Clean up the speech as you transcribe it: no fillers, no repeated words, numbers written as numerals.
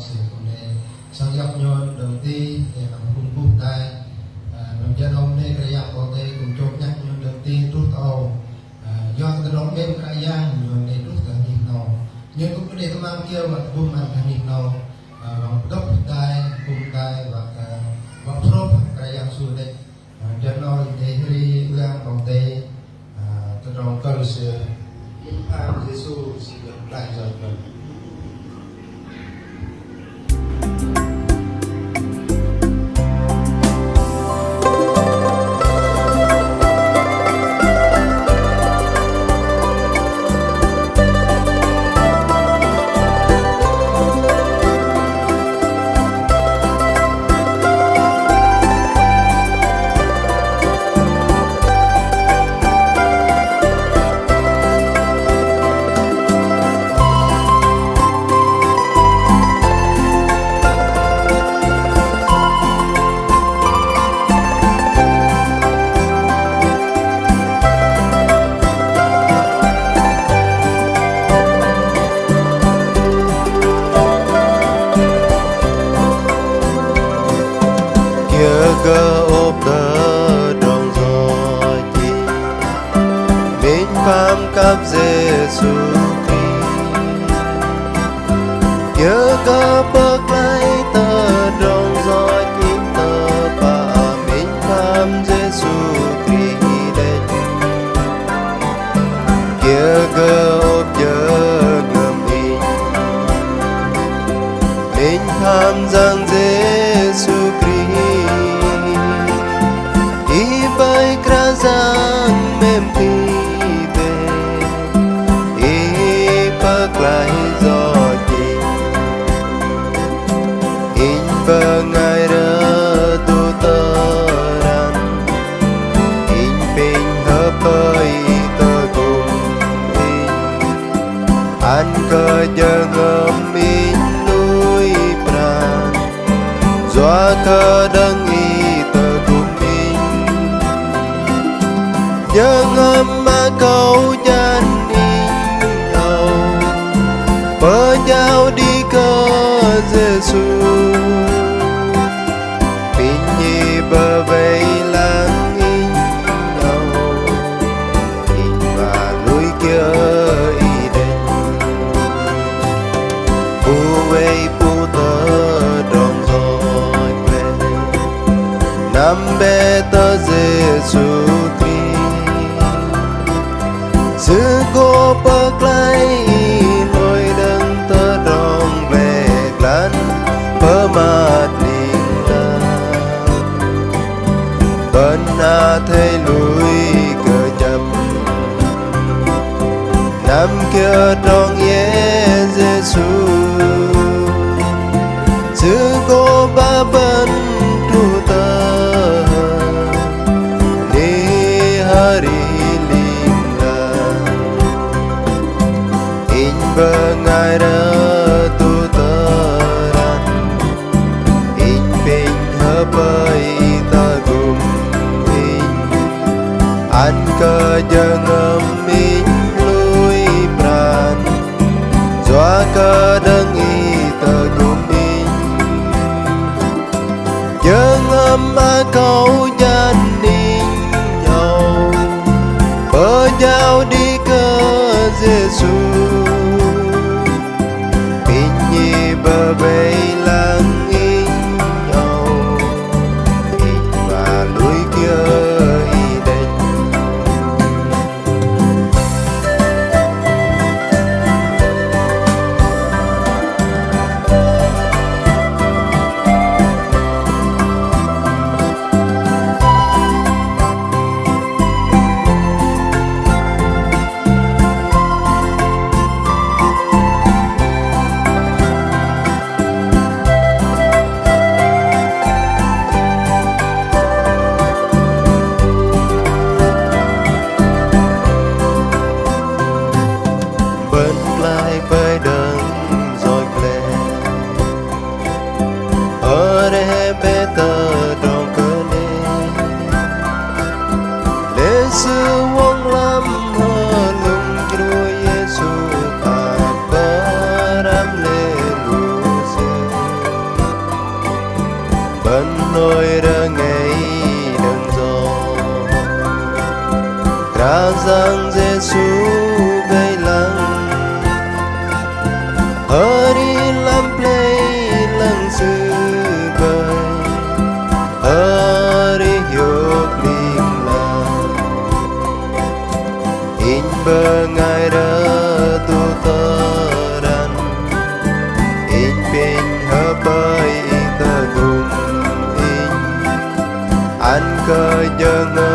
sự của này sang dọc nhon đầu tiên để làm cung cung tay làm cho đông này cái dọc có thể cùng chốt nhắc nhon đầu tiên rút ao do cái đóng bên cái giang nhon này rút thằng nhịp nào nhưng cũng để các bạn kia mà cùng mang thằng nhịp nào gấp tay cùng tay và prop cái giang xuôi đây cho nó để đi uang bằng tay từ trong cơ sở Am Giêsu xin được lại giờ mình cơ ốp tơ trong gió chi mình phàm cắp Giêsu Christ nhớ cơ bước lại tơ trong gió chi tơ bà mình phàm Giêsu Christ đến kia cơ ốp nhớ ngầm mình phàm rằng Giêsu Christ Ibai krazang mempide Ipaklai zoti In bangai tu teran In ping hapai tegum in An kejengem in lui pran Zua kedeng Jangan makau janiyau Penjauh di ke Yesu Pinyi berbei langitau Hingga lui kia iden Uwei puter dong zoi ple Nambe te Yesu Sự cô bậc lại lối đấng tơ rong về lan bơ mát linh la bên na thấy lùi cờ chập năm kia trong Giêsu sự cô ba bên tu tơ ni hari vẫn nỗi ra ngày đừng gió ra rằng Giêsu gây lăng hari lam play lang sư bay hari hiệp linh lang in bengai ra tu taran in pin habai ta gung in an cơ dân